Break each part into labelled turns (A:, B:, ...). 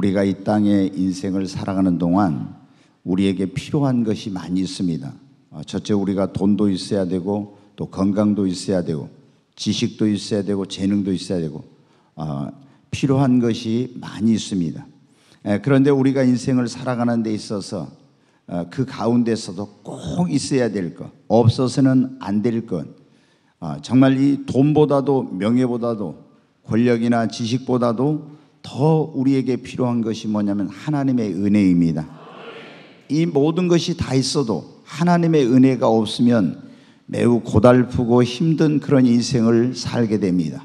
A: 우리가 이 땅의 인생을 살아가는 동안 우리에게 필요한 것이 많이 있습니다. 첫째, 우리가 돈도 있어야 되고 또 건강도 있어야 되고 지식도 있어야 되고 재능도 있어야 되고 필요한 것이 많이 있습니다. 그런데 우리가 인생을 살아가는 데 있어서 그 가운데서도 꼭 있어야 될 것, 없어서는 안 될 것, 정말 이 돈보다도 명예보다도 권력이나 지식보다도 더 우리에게 필요한 것이 뭐냐면 하나님의 은혜입니다. 이 모든 것이 다 있어도 하나님의 은혜가 없으면 매우 고달프고 힘든 그런 인생을 살게 됩니다.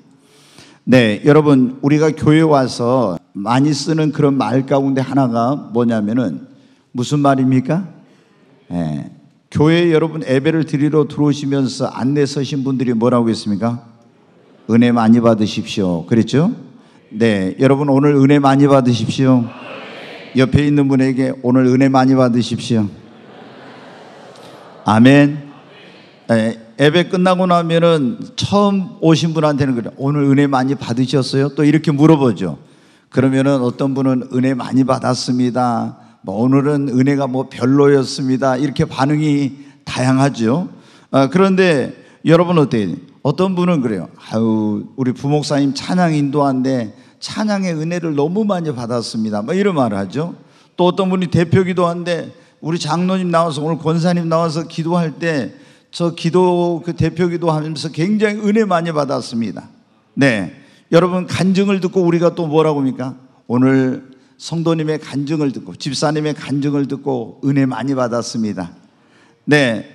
A: 네, 여러분, 우리가 교회 와서 많이 쓰는 그런 말 가운데 하나가 뭐냐면은 무슨 말입니까? 교회에 여러분 예배를 드리러 들어오시면서 안내 서신 분들이 뭐라고 했습니까? 은혜 많이 받으십시오. 그랬죠? 네, 여러분 오늘 은혜 많이 받으십시오. 옆에 있는 분에게 오늘 은혜 많이 받으십시오. 아멘. 예배 끝나고 나면은 처음 오신 분한테는 그래, 오늘 은혜 많이 받으셨어요? 또 이렇게 물어보죠. 그러면은 어떤 분은 은혜 많이 받았습니다. 오늘은 은혜가 별로였습니다. 이렇게 반응이 다양하죠. 그런데 여러분 어때요? 어떤 분은 그래요. 우리 부목사님 찬양 인도한데 찬양의 은혜를 너무 많이 받았습니다. 이런 말을 하죠. 또 어떤 분이 대표 기도한데 우리 장로님 나와서 오늘 권사님 나와서 기도할 때 저 기도 그 대표 기도하면서 굉장히 은혜 많이 받았습니다. 네, 여러분 간증을 듣고 우리가 또 뭐라고 합니까? 오늘 성도님의 간증을 듣고 집사님의 간증을 듣고 은혜 많이 받았습니다. 네,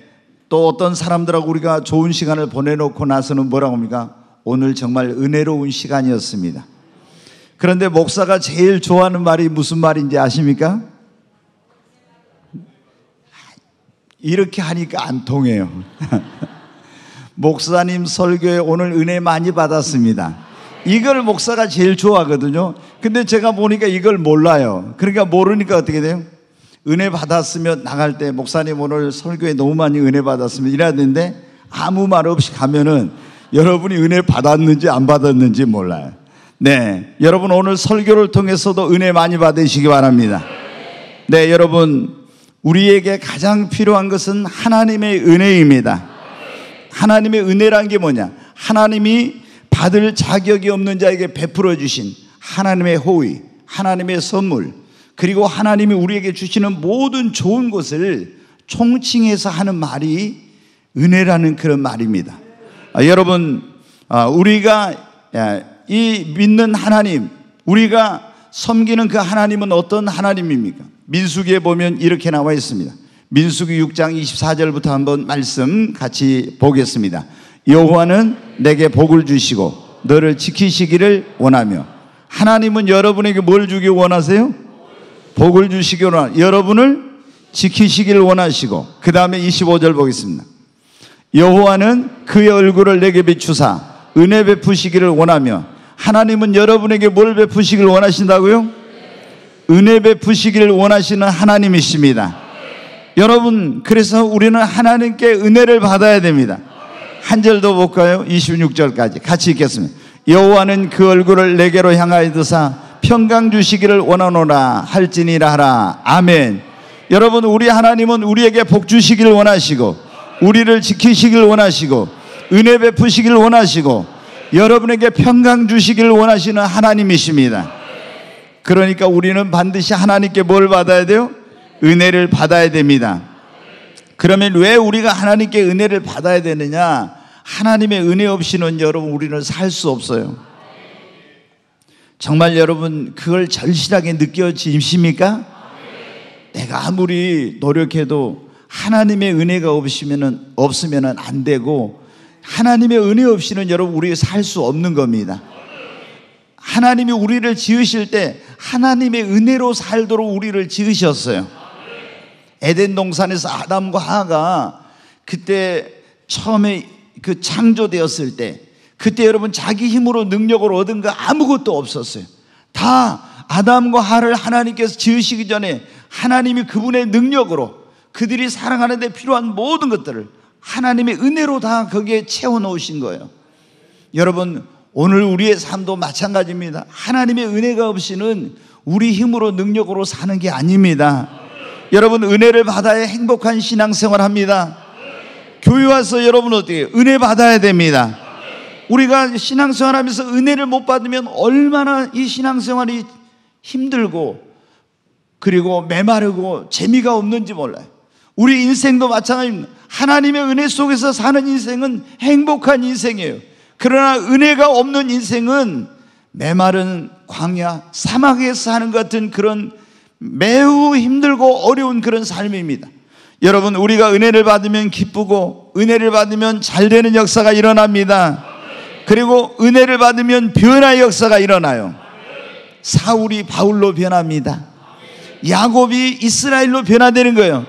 A: 또 어떤 사람들하고 우리가 좋은 시간을 보내놓고 나서는 뭐라고 합니까? 오늘 정말 은혜로운 시간이었습니다. 그런데 목사가 제일 좋아하는 말이 무슨 말인지 아십니까? 이렇게 하니까 안 통해요. 목사님 설교에 오늘 은혜 많이 받았습니다. 이걸 목사가 제일 좋아하거든요. 근데 제가 보니까 이걸 몰라요. 그러니까 모르니까 어떻게 돼요? 은혜 받았으면 나갈 때 목사님 오늘 설교에 너무 많이 은혜 받았으면 이래야 되는데 아무 말 없이 가면은 여러분이 은혜 받았는지 안 받았는지 몰라요. 네, 여러분 오늘 설교를 통해서도 은혜 많이 받으시기 바랍니다. 네, 여러분 우리에게 가장 필요한 것은 하나님의 은혜입니다. 하나님의 은혜란 게 뭐냐? 하나님이 받을 자격이 없는 자에게 베풀어 주신 하나님의 호의, 하나님의 선물, 그리고 하나님이 우리에게 주시는 모든 좋은 것을 총칭해서 하는 말이 은혜라는 그런 말입니다. 여러분, 우리가 이 믿는 하나님, 우리가 섬기는 그 하나님은 어떤 하나님입니까? 민수기에 보면 이렇게 나와 있습니다. 민수기 6장 24절부터 한번 말씀 같이 보겠습니다. 여호와는 내게 복을 주시고 너를 지키시기를 원하며. 하나님은 여러분에게 뭘 주기 원하세요? 복을 주시기 원하며 여러분을 지키시기를 원하시고, 그 다음에 25절 보겠습니다. 여호와는 그의 얼굴을 내게 비추사 은혜 베푸시기를 원하며. 하나님은 여러분에게 뭘 베푸시기를 원하신다고요? 은혜 베푸시기를 원하시는 하나님이십니다. 여러분, 그래서 우리는 하나님께 은혜를 받아야 됩니다. 한 절 더 볼까요? 26절까지 같이 읽겠습니다. 여호와는 그 얼굴을 내게로 향하여 드사 평강 주시기를 원하노라 할지니라 하라. 아멘. 여러분, 우리 하나님은 우리에게 복 주시기를 원하시고 우리를 지키시기를 원하시고 은혜 베푸시기를 원하시고 여러분에게 평강 주시기를 원하시는 하나님이십니다. 그러니까 우리는 반드시 하나님께 뭘 받아야 돼요? 은혜를 받아야 됩니다. 그러면 왜 우리가 하나님께 은혜를 받아야 되느냐? 하나님의 은혜 없이는 여러분 우리는 살 수 없어요. 정말 여러분 그걸 절실하게 느껴지십니까? 내가 아무리 노력해도 하나님의 은혜가 없으면 안 되고, 하나님의 은혜 없이는 여러분 우리가 살 수 없는 겁니다. 하나님이 우리를 지으실 때 하나님의 은혜로 살도록 우리를 지으셨어요. 에덴 동산에서 아담과 하와가 그때 처음에 그 창조되었을 때, 그때 여러분 자기 힘으로 능력으로 얻은 거 아무것도 없었어요. 다 아담과 하와를 하나님께서 지으시기 전에 하나님이 그분의 능력으로 그들이 살아가는 데 필요한 모든 것들을 하나님의 은혜로 다 거기에 채워놓으신 거예요. 여러분, 오늘 우리의 삶도 마찬가지입니다. 하나님의 은혜가 없이는 우리 힘으로 능력으로 사는 게 아닙니다. 여러분, 은혜를 받아야 행복한 신앙생활 합니다. 교회 와서 여러분 어떻게 은혜 받아야 됩니다. 우리가 신앙생활 하면서 은혜를 못 받으면 얼마나 이 신앙생활이 힘들고 그리고 메마르고 재미가 없는지 몰라요. 우리 인생도 마찬가지입니다. 하나님의 은혜 속에서 사는 인생은 행복한 인생이에요. 그러나 은혜가 없는 인생은 메마른 광야, 사막에서 사는 것 같은 그런 매우 힘들고 어려운 그런 삶입니다. 여러분, 우리가 은혜를 받으면 기쁘고 은혜를 받으면 잘 되는 역사가 일어납니다. 그리고 은혜를 받으면 변화의 역사가 일어나요. 사울이 바울로 변합니다. 야곱이 이스라엘로 변화되는 거예요.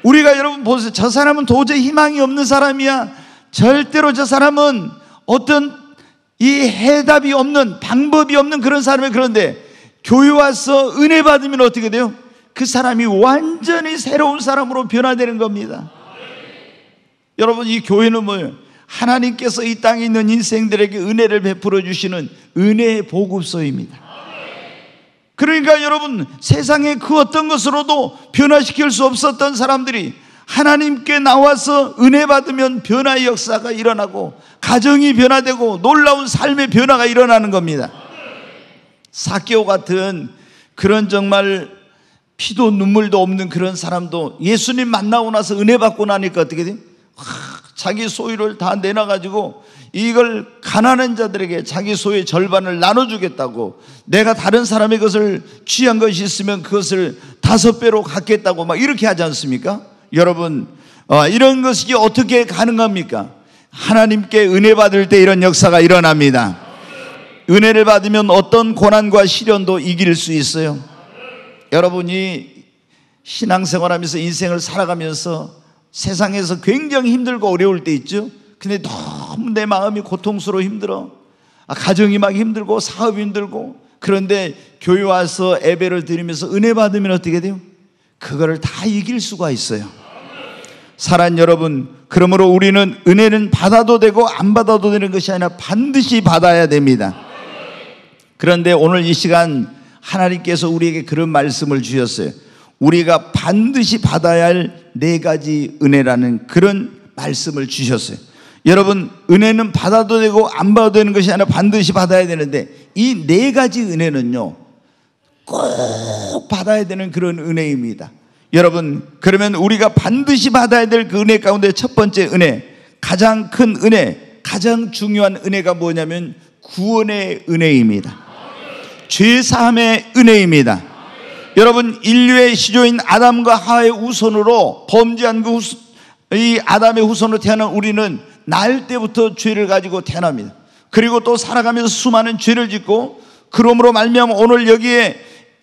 A: 우리가 여러분 보세요. 저 사람은 도저히 희망이 없는 사람이야. 절대로 저 사람은 어떤 이 해답이 없는, 방법이 없는 그런 사람이에요. 그런데 교회 와서 은혜 받으면 어떻게 돼요? 그 사람이 완전히 새로운 사람으로 변화되는 겁니다. 여러분, 이 교회는 뭐예요? 하나님께서 이 땅에 있는 인생들에게 은혜를 베풀어 주시는 은혜의 보급소입니다. 그러니까 여러분, 세상의 그 어떤 것으로도 변화시킬 수 없었던 사람들이 하나님께 나와서 은혜 받으면 변화의 역사가 일어나고 가정이 변화되고 놀라운 삶의 변화가 일어나는 겁니다. 삭개오 같은 그런 정말 피도 눈물도 없는 그런 사람도 예수님 만나고 나서 은혜 받고 나니까 어떻게 돼요? 자기 소유를 다 내놔가지고 이걸 가난한 자들에게 자기 소유의 절반을 나눠주겠다고, 내가 다른 사람의 것을 취한 것이 있으면 그것을 5배로 갚겠다고 막 이렇게 하지 않습니까? 여러분, 이런 것이 어떻게 가능합니까? 하나님께 은혜 받을 때 이런 역사가 일어납니다. 은혜를 받으면 어떤 고난과 시련도 이길 수 있어요. 여러분이 신앙생활하면서 인생을 살아가면서 세상에서 굉장히 힘들고 어려울 때 있죠. 근데 너무 내 마음이 고통스러워 힘들어. 가정이 막 힘들고 사업이 힘들고. 그런데 교회 와서 예배를 드리면서 은혜 받으면 어떻게 돼요? 그거를 다 이길 수가 있어요. 사랑하는 여러분, 그러므로 우리는 은혜는 받아도 되고 안 받아도 되는 것이 아니라 반드시 받아야 됩니다. 그런데 오늘 이 시간 하나님께서 우리에게 그런 말씀을 주셨어요. 우리가 반드시 받아야 할 4가지 은혜라는 그런 말씀을 주셨어요. 여러분, 은혜는 받아도 되고 안 받아도 되는 것이 아니라 반드시 받아야 되는데, 이 4가지 은혜는요 꼭 받아야 되는 그런 은혜입니다. 여러분, 그러면 우리가 반드시 받아야 될 그 은혜 가운데 첫 번째 은혜, 가장 큰 은혜, 가장 중요한 은혜가 뭐냐면 구원의 은혜입니다. 죄사함의 은혜입니다. 여러분, 인류의 시조인 아담과 하와의 후손으로 범죄한 이 아담의 후손으로 태어난 우리는 날 때부터 죄를 가지고 태어납니다. 그리고 또 살아가면서 수많은 죄를 짓고, 그러므로 말미암아 오늘 여기에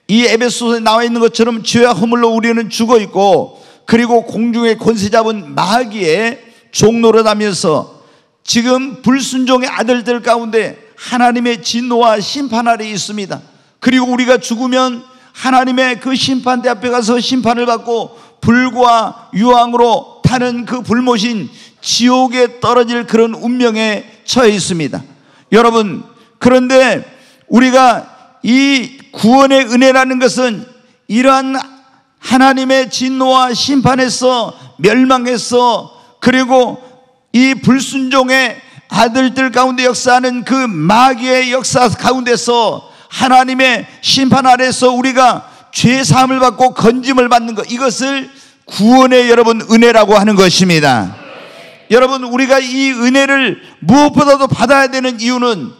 A: 이 에베소서에 나와 있는 것처럼 죄와 허물로 우리는 죽어 있고, 그리고 공중의 권세 잡은 마귀의 종노릇하면서 지금 불순종의 아들들 가운데 하나님의 진노와 심판 아래에 있습니다. 그리고 우리가 죽으면 하나님의 그 심판대 앞에 가서 심판을 받고 불과 유황으로 타는 그 불못인 지옥에 떨어질 그런 운명에 처해 있습니다. 여러분, 그런데 우리가 이 구원의 은혜라는 것은 이러한 하나님의 진노와 심판에서 멸망해서, 그리고 이 불순종의 아들들 가운데 역사하는 그 마귀의 역사 가운데서 하나님의 심판 아래서 우리가 죄 사함을 받고 건짐을 받는 것, 이것을 구원의 여러분 은혜라고 하는 것입니다. 여러분, 우리가 이 은혜를 무엇보다도 받아야 되는 이유는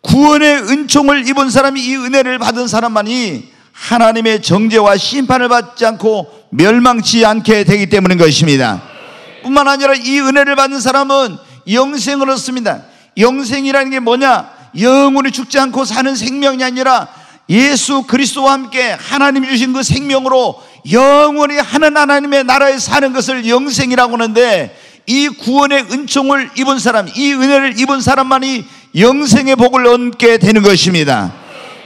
A: 구원의 은총을 입은 사람이, 이 은혜를 받은 사람만이 하나님의 정죄와 심판을 받지 않고 멸망치 않게 되기 때문인 것입니다. 뿐만 아니라 이 은혜를 받은 사람은 영생을 얻습니다. 영생이라는 게 뭐냐? 영원히 죽지 않고 사는 생명이 아니라 예수 그리스도와 함께 하나님이 주신 그 생명으로 영원히 하나님의 나라에 사는 것을 영생이라고 하는데, 이 구원의 은총을 입은 사람, 이 은혜를 입은 사람만이 영생의 복을 얻게 되는 것입니다.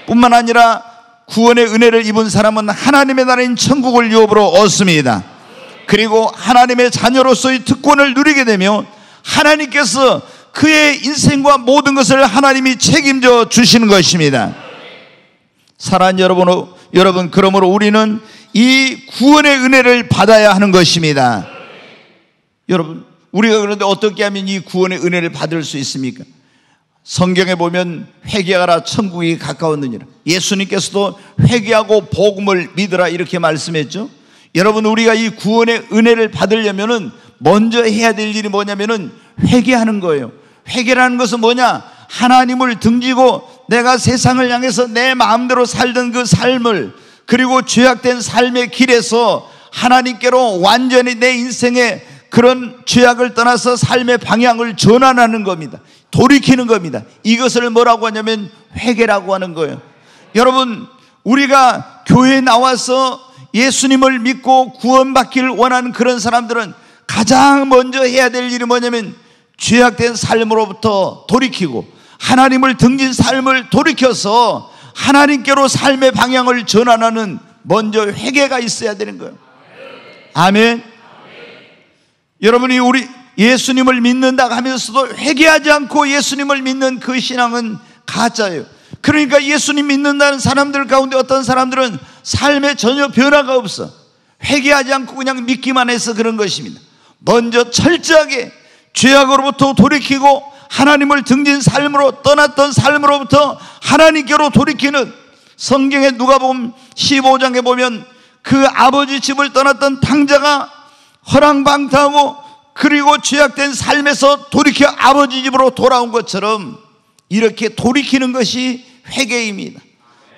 A: 뿐만 아니라 구원의 은혜를 입은 사람은 하나님의 나라인 천국을 유업으로 얻습니다. 그리고 하나님의 자녀로서의 특권을 누리게 되며 하나님께서 그의 인생과 모든 것을 하나님이 책임져 주시는 것입니다. 사랑하는 여러분, 여러분, 그러므로 우리는 이 구원의 은혜를 받아야 하는 것입니다. 여러분, 우리가 그런데 어떻게 하면 이 구원의 은혜를 받을 수 있습니까? 성경에 보면 회개하라 천국이 가까웠느니라. 예수님께서도 회개하고 복음을 믿으라 이렇게 말씀했죠. 여러분, 우리가 이 구원의 은혜를 받으려면은 먼저 해야 될 일이 뭐냐면은 회개하는 거예요. 회개라는 것은 뭐냐? 하나님을 등지고 내가 세상을 향해서 내 마음대로 살던 그 삶을, 그리고 죄악된 삶의 길에서 하나님께로 완전히 내 인생의 그런 죄악을 떠나서 삶의 방향을 전환하는 겁니다. 돌이키는 겁니다. 이것을 뭐라고 하냐면 회개라고 하는 거예요. 여러분, 우리가 교회에 나와서 예수님을 믿고 구원받기를 원하는 그런 사람들은 가장 먼저 해야 될 일이 뭐냐면 죄악된 삶으로부터 돌이키고 하나님을 등진 삶을 돌이켜서 하나님께로 삶의 방향을 전환하는 먼저 회개가 있어야 되는 거예요. 아멘. 여러분이 우리 예수님을 믿는다 하면서도 회개하지 않고 예수님을 믿는 그 신앙은 가짜예요. 그러니까 예수님 믿는다는 사람들 가운데 어떤 사람들은 삶에 전혀 변화가 없어. 회개하지 않고 그냥 믿기만 해서 그런 것입니다. 먼저 철저하게 죄악으로부터 돌이키고 하나님을 등진 삶으로, 떠났던 삶으로부터 하나님께로 돌이키는, 성경에 누가복음 15장에 보면 그 아버지 집을 떠났던 탕자가 허랑방탕하고 그리고 죄악된 삶에서 돌이켜 아버지 집으로 돌아온 것처럼 이렇게 돌이키는 것이 회개입니다.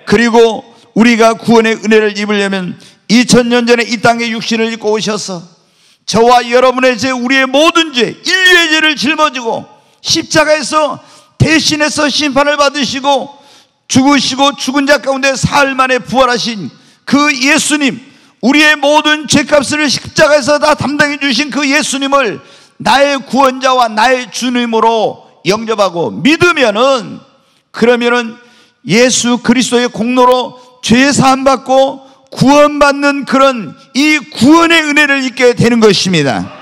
A: 그리고 우리가 구원의 은혜를 입으려면 2000년 전에 이 땅에 육신을 입고 오셔서 저와 여러분의 죄, 우리의 모든 죄, 인류의 죄를 짊어지고 십자가에서 대신해서 심판을 받으시고 죽으시고 죽은 자 가운데 사흘 만에 부활하신 그 예수님, 우리의 모든 죄값을 십자가에서 다 담당해 주신 그 예수님을 나의 구원자와 나의 주님으로 영접하고 믿으면은, 그러면은 예수 그리스도의 공로로 죄 사함 받고 구원받는 그런 이 구원의 은혜를 입게 되는 것입니다.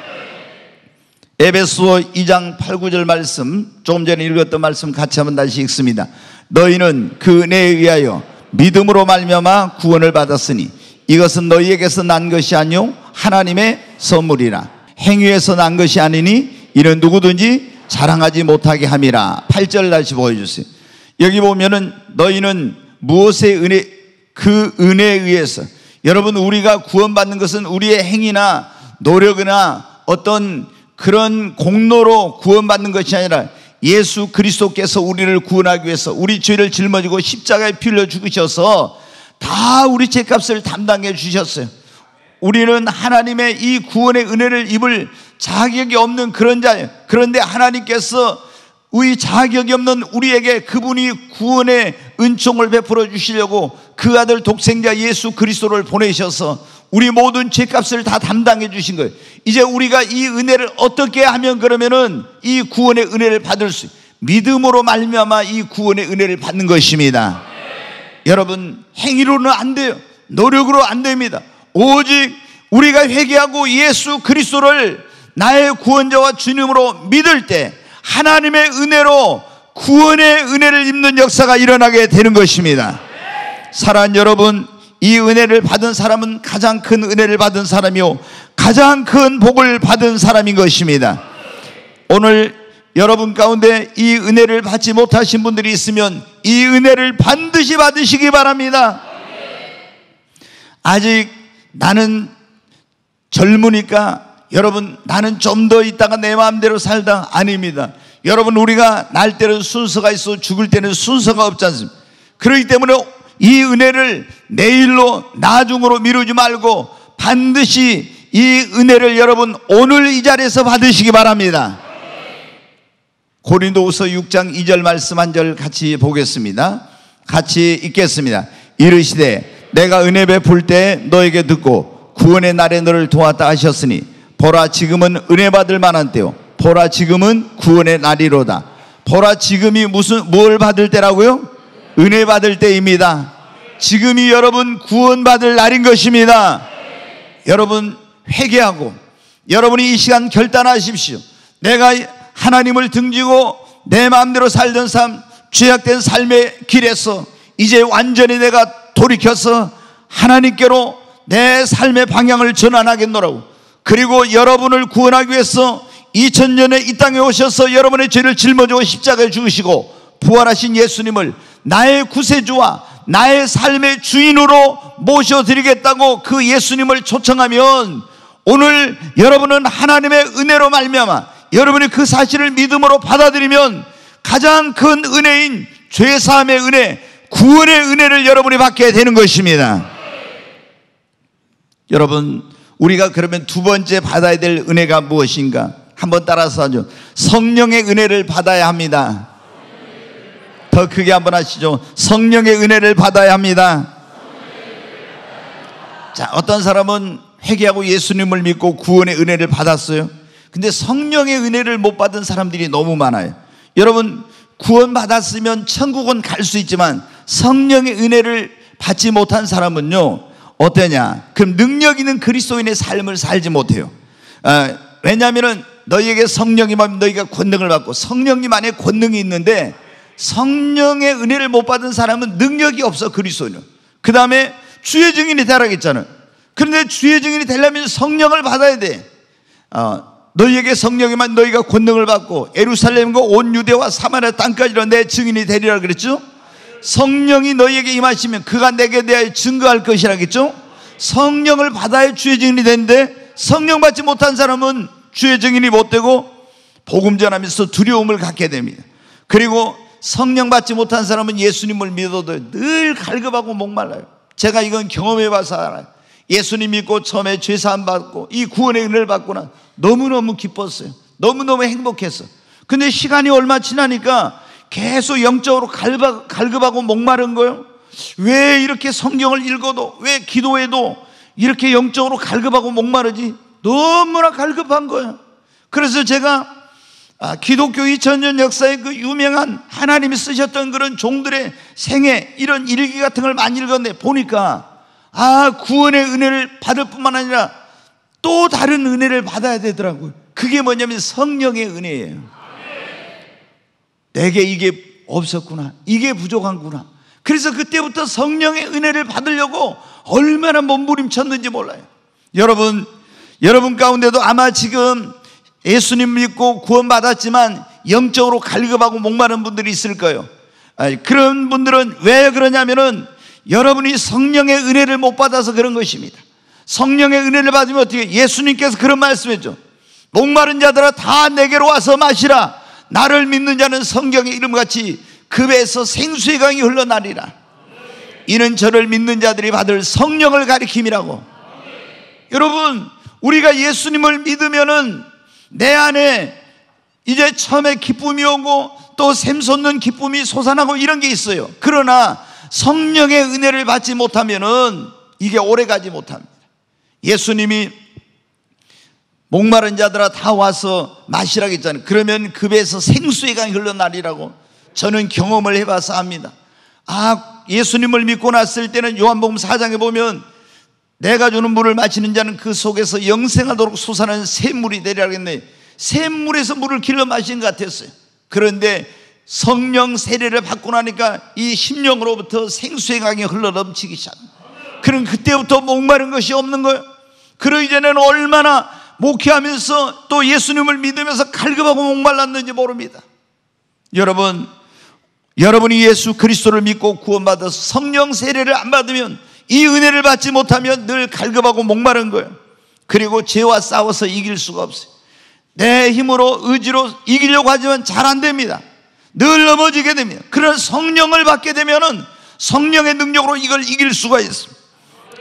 A: 에베소 2장 8, 9절 말씀, 조금 전에 읽었던 말씀 같이 한번 다시 읽습니다. 너희는 그 은혜에 의하여 믿음으로 말미암아 구원을 받았으니 이것은 너희에게서 난 것이 아니요 하나님의 선물이라. 행위에서 난 것이 아니니 이는 누구든지 자랑하지 못하게 함이라. 8절 다시 보여주세요. 여기 보면은 너희는 무엇의 은혜, 그 은혜에 의해서, 여러분, 우리가 구원받는 것은 우리의 행위나 노력이나 어떤 그런 공로로 구원받는 것이 아니라 예수 그리스도께서 우리를 구원하기 위해서 우리 죄를 짊어지고 십자가에 피 흘려 죽으셔서 다 우리 죄값을 담당해 주셨어요. 우리는 하나님의 이 구원의 은혜를 입을 자격이 없는 그런 자예요. 그런데 하나님께서 우리 자격이 없는 우리에게 그분이 구원의 은총을 베풀어 주시려고 그 아들 독생자 예수 그리스도를 보내셔서 우리 모든 죄값을 다 담당해 주신 거예요. 이제 우리가 이 은혜를 어떻게 하면 그러면은 이 구원의 은혜를 받을 수, 믿음으로 말미암아 이 구원의 은혜를 받는 것입니다. 여러분, 행위로는 안 돼요. 노력으로 안 됩니다. 오직 우리가 회개하고 예수 그리스도를 나의 구원자와 주님으로 믿을 때 하나님의 은혜로 구원의 은혜를 입는 역사가 일어나게 되는 것입니다. 사랑하는 여러분, 이 은혜를 받은 사람은 가장 큰 은혜를 받은 사람이요 가장 큰 복을 받은 사람인 것입니다. 오늘 여러분 가운데 이 은혜를 받지 못하신 분들이 있으면 이 은혜를 반드시 받으시기 바랍니다. 아직 나는 젊으니까, 여러분, 나는 좀 더 있다가 내 마음대로 살다, 아닙니다. 여러분, 우리가 날 때는 순서가 있어 죽을 때는 순서가 없지 않습니까? 그렇기 때문에 이 은혜를 내일로, 나중으로 미루지 말고 반드시 이 은혜를 여러분 오늘 이 자리에서 받으시기 바랍니다. 고린도후서 6장 2절 말씀 한 절 같이 보겠습니다. 같이 읽겠습니다. 이르시되 내가 은혜 베풀 때 너에게 듣고 구원의 날에 너를 도왔다 하셨으니 보라 지금은 은혜 받을 만한 때요 보라 지금은 구원의 날이로다. 보라 지금이 뭘 받을 때라고요? 은혜 받을 때입니다. 지금이 여러분 구원 받을 날인 것입니다. 여러분 회개하고 여러분이 이 시간 결단하십시오. 내가 하나님을 등지고 내 마음대로 살던 삶, 죄악된 삶의 길에서 이제 완전히 내가 돌이켜서 하나님께로 내 삶의 방향을 전환하겠노라고. 그리고 여러분을 구원하기 위해서 2000년에 이 땅에 오셔서 여러분의 죄를 짊어지고 십자가에 죽으시고 부활하신 예수님을 나의 구세주와 나의 삶의 주인으로 모셔드리겠다고 그 예수님을 초청하면, 오늘 여러분은 하나님의 은혜로 말미암아 여러분이 그 사실을 믿음으로 받아들이면 가장 큰 은혜인 죄사함의 은혜, 구원의 은혜를 여러분이 받게 되는 것입니다. 여러분, 우리가 그러면 두 번째 받아야 될 은혜가 무엇인가? 한번 따라서 하죠. 성령의 은혜를 받아야 합니다. 더 크게 한번 하시죠. 성령의 은혜를 받아야 합니다. 자, 어떤 사람은 회개하고 예수님을 믿고 구원의 은혜를 받았어요. 근데 성령의 은혜를 못 받은 사람들이 너무 많아요. 여러분, 구원 받았으면 천국은 갈 수 있지만 성령의 은혜를 받지 못한 사람은요, 어떠냐? 그럼 능력 있는 그리스도인의 삶을 살지 못해요. 왜냐하면 너희에게 성령이 임하면 너희가 권능을 받고, 성령님 안에 권능이 있는데 성령의 은혜를 못 받은 사람은 능력이 없어. 그리스도인은. 그 다음에 주의 증인이 되라고 했잖아요. 그런데 주의 증인이 되려면 성령을 받아야 돼. 너희에게 성령이만 너희가 권능을 받고 예루살렘과 온 유대와 사마리아 땅까지로 내 증인이 되리라 그랬죠. 성령이 너희에게 임하시면 그가 내게 대하여 증거할 것이라겠죠. 성령을 받아야 주의 증인이 되는데 성령 받지 못한 사람은 주의 증인이 못 되고 복음 전하면서 두려움을 갖게 됩니다. 그리고 성령 받지 못한 사람은 예수님을 믿어도 늘 갈급하고 목말라요. 제가 이건 경험해 봐서 알아요. 예수님 믿고 처음에 죄사함 받고 이 구원의 은혜를 받고나 너무너무 기뻤어요. 너무너무 행복했어. 근데 시간이 얼마 지나니까 계속 영적으로 갈급하고 목마른 거예요. 왜 이렇게 성경을 읽어도, 왜 기도해도 이렇게 영적으로 갈급하고 목마르지? 너무나 갈급한 거예요. 그래서 제가 기독교 2000년 역사의 그 유명한 하나님이 쓰셨던 그런 종들의 생애, 이런 일기 같은 걸 많이 읽었는데 보니까 구원의 은혜를 받을 뿐만 아니라 또 다른 은혜를 받아야 되더라고요. 그게 뭐냐면 성령의 은혜예요. 내게 이게 없었구나, 이게 부족한구나. 그래서 그때부터 성령의 은혜를 받으려고 얼마나 몸부림쳤는지 몰라요. 여러분 가운데도 아마 지금 예수님 믿고 구원받았지만 영적으로 갈급하고 목마른 분들이 있을 거예요. 그런 분들은 왜 그러냐면은 여러분이 성령의 은혜를 못 받아서 그런 것입니다. 성령의 은혜를 받으면 어떻게? 예수님께서 그런 말씀했죠. 목마른 자들아 다 내게로 와서 마시라. 나를 믿는 자는 성경의 이름같이 그 배에서 생수의 강이 흘러나리라. 이는 저를 믿는 자들이 받을 성령을 가리킴이라고. 여러분, 우리가 예수님을 믿으면은 내 안에 이제 처음에 기쁨이 오고 또 샘솟는 기쁨이 솟아나고 이런 게 있어요. 그러나 성령의 은혜를 받지 못하면은 이게 오래가지 못합니다. 예수님이 목마른 자들아 다 와서 마시라고 했잖아요. 그러면 그 배에서 생수의 강이 흘러나리라고 저는 경험을 해봐서 압니다. 예수님을 믿고 났을 때는 요한복음 4장에 보면 내가 주는 물을 마시는 자는 그 속에서 영생하도록 솟아나는 샘물이 되리라고 했네. 샘물에서 물을 길러 마신 것 같았어요. 그런데 성령 세례를 받고 나니까 이 심령으로부터 생수의 강이 흘러 넘치기 시작합니다. 그럼 그때부터 목마른 것이 없는 거예요. 그러기 이전에는 얼마나 목회하면서 또 예수님을 믿으면서 갈급하고 목말랐는지 모릅니다. 여러분이 예수 그리스도를 믿고 구원받아서 성령 세례를 안 받으면, 이 은혜를 받지 못하면 늘 갈급하고 목마른 거예요. 그리고 죄와 싸워서 이길 수가 없어요. 내 힘으로 의지로 이기려고 하지만 잘 안 됩니다. 늘 넘어지게 됩니다. 그런 성령을 받게 되면은 성령의 능력으로 이걸 이길 수가 있습니다.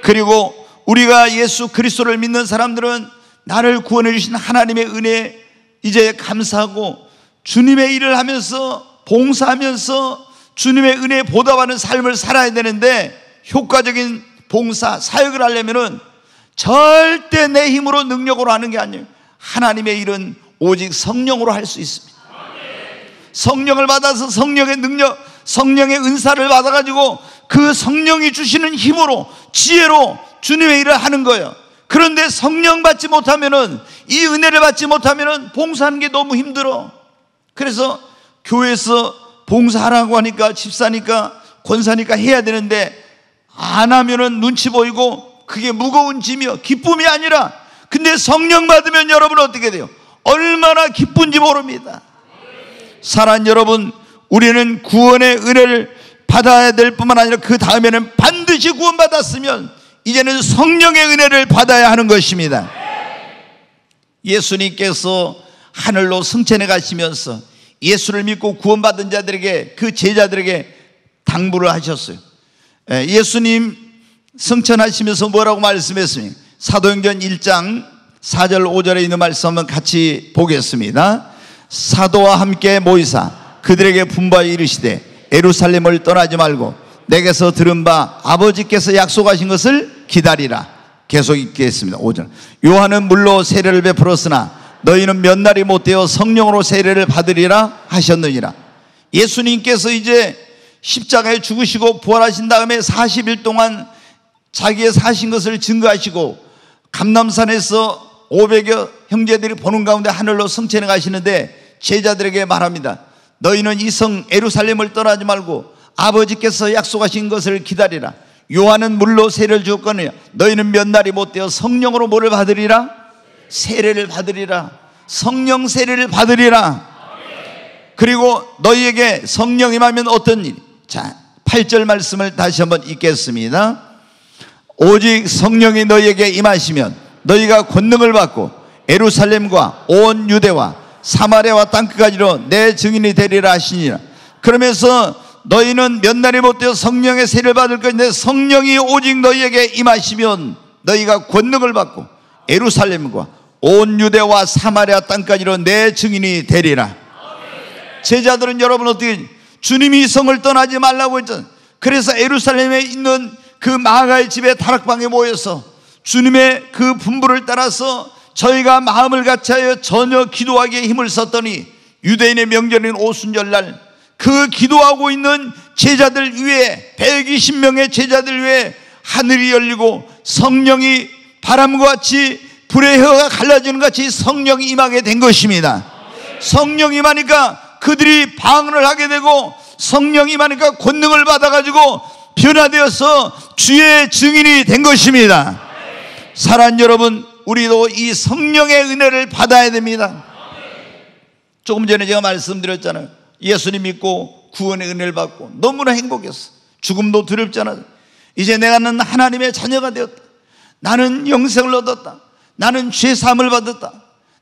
A: 그리고 우리가 예수 그리스도를 믿는 사람들은 나를 구원해 주신 하나님의 은혜에 이제 감사하고 주님의 일을 하면서 봉사하면서 주님의 은혜에 보답하는 삶을 살아야 되는데, 효과적인 봉사, 사역을 하려면은 절대 내 힘으로 능력으로 하는 게 아니에요. 하나님의 일은 오직 성령으로 할 수 있습니다. 성령을 받아서 성령의 능력, 성령의 은사를 받아가지고 그 성령이 주시는 힘으로, 지혜로 주님의 일을 하는 거예요. 그런데 성령 받지 못하면은, 이 은혜를 받지 못하면은 봉사하는 게 너무 힘들어. 그래서 교회에서 봉사하라고 하니까, 집사니까, 권사니까 해야 되는데 안 하면은 눈치 보이고 그게 무거운 짐이요, 기쁨이 아니라, 근데 성령 받으면 여러분 어떻게 돼요? 얼마나 기쁜지 모릅니다. 사랑하는 여러분, 우리는 구원의 은혜를 받아야 될 뿐만 아니라 그 다음에는 반드시 구원받았으면 이제는 성령의 은혜를 받아야 하는 것입니다. 예수님께서 하늘로 승천해 가시면서 예수를 믿고 구원받은 자들에게, 그 제자들에게 당부를 하셨어요. 예수님 승천하시면서 뭐라고 말씀했습니까? 사도행전 1장 4절 5절에 있는 말씀 한번 같이 보겠습니다. 사도와 함께 모이사 그들에게 분부하여 이르시되 예루살렘을 떠나지 말고 내게서 들은 바 아버지께서 약속하신 것을 기다리라. 계속 읽겠습니다. 5절. 요한은 물로 세례를 베풀었으나 너희는 몇 날이 못되어 성령으로 세례를 받으리라 하셨느니라. 예수님께서 이제 십자가에 죽으시고 부활하신 다음에 40일 동안 자기의 사신 것을 증거하시고 감람산에서 500여 형제들이 보는 가운데 하늘로 승천해 가시는데 제자들에게 말합니다. 너희는 이 성 예루살렘을 떠나지 말고 아버지께서 약속하신 것을 기다리라. 요한은 물로 세례를 주었거니와 너희는 몇 날이 못되어 성령으로 뭐를 받으리라? 세례를 받으리라. 성령 세례를 받으리라. 그리고 너희에게 성령 임하면 어떤 일? 자, 8절 말씀을 다시 한번 읽겠습니다. 오직 성령이 너희에게 임하시면 너희가 권능을 받고 예루살렘과 온 유대와 사마리아와 땅끝까지로 내 증인이 되리라 하시니라. 그러면서 너희는 몇 날이 못되어 성령의 세례를 받을 것인데 성령이 오직 너희에게 임하시면 너희가 권능을 받고 예루살렘과 온 유대와 사마리아 땅까지로 내 증인이 되리라. 제자들은 여러분 어떻게, 주님이 성을 떠나지 말라고 했잖아요. 그래서 예루살렘에 있는 그 마가의 집에 다락방에 모여서 주님의 그 분부를 따라서 저희가 마음을 같이하여 전혀 기도하기에 힘을 썼더니 유대인의 명절인 오순절날 그 기도하고 있는 제자들 위에, 120명의 제자들 위에 하늘이 열리고 성령이 바람과 같이 불의 혀가 갈라지는 같이 성령이 임하게 된 것입니다. 성령이 임하니까 그들이 방언을 하게 되고 성령이 임하니까 권능을 받아가지고 변화되어서 주의 증인이 된 것입니다. 사랑하는 여러분, 우리도 이 성령의 은혜를 받아야 됩니다. 조금 전에 제가 말씀드렸잖아요. 예수님 믿고 구원의 은혜를 받고 너무나 행복했어. 죽음도 두렵잖아. 이제 내가는 하나님의 자녀가 되었다. 나는 영생을 얻었다. 나는 죄사함을 받았다.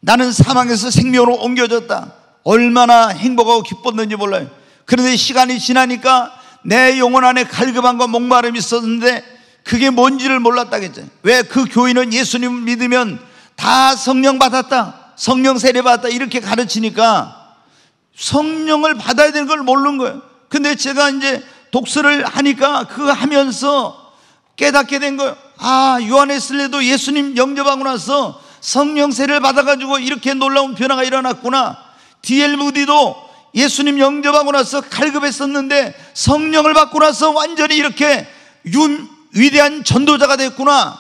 A: 나는 사망에서 생명으로 옮겨졌다. 얼마나 행복하고 기뻤는지 몰라요. 그런데 시간이 지나니까 내 영혼 안에 갈급함과 목마름이 있었는데 그게 뭔지를 몰랐다겠죠. 왜? 그 교인은 예수님을 믿으면 다 성령 받았다, 성령 세례 받았다 이렇게 가르치니까 성령을 받아야 되는 걸 모르는 거예요. 근데 제가 이제 독서를 하니까 그거 하면서 깨닫게 된 거예요. 아, 요한웨슬리도 예수님 영접하고 나서 성령 세례를 받아가지고 이렇게 놀라운 변화가 일어났구나. D.L. 무디도 예수님 영접하고 나서 갈급했었는데 성령을 받고 나서 완전히 이렇게 위대한 전도자가 됐구나.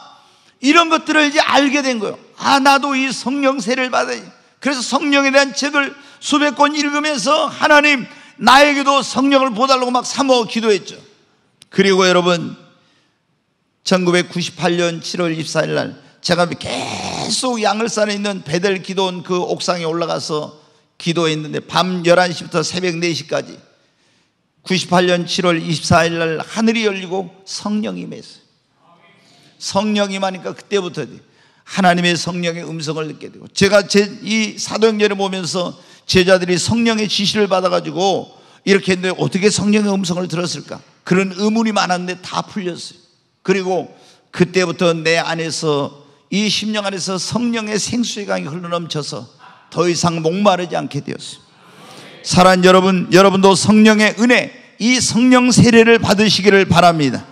A: 이런 것들을 이제 알게 된 거예요. 아, 나도 이 성령 세례를 받아야지. 그래서 성령에 대한 책을 수백 권 읽으면서 하나님 나에게도 성령을 보달라고 막 사모하고 기도했죠. 그리고 여러분 1998년 7월 24일 날 제가 계속 양을산에 있는 베델 기도원 그 옥상에 올라가서 기도했는데 밤 11시부터 새벽 4시까지 98년 7월 24일 날 하늘이 열리고 성령이 임했어요. 성령이 임하니까 그때부터 하나님의 성령의 음성을 듣게 되고, 제가 이 사도행전을 보면서 제자들이 성령의 지시를 받아가지고 이렇게 했는데 어떻게 성령의 음성을 들었을까? 그런 의문이 많았는데 다 풀렸어요. 그리고 그때부터 내 안에서, 이 심령 안에서 성령의 생수의 강이 흘러넘쳐서 더 이상 목마르지 않게 되었어요. 사랑하는 여러분, 여러분도 성령의 은혜, 이 성령 세례를 받으시기를 바랍니다.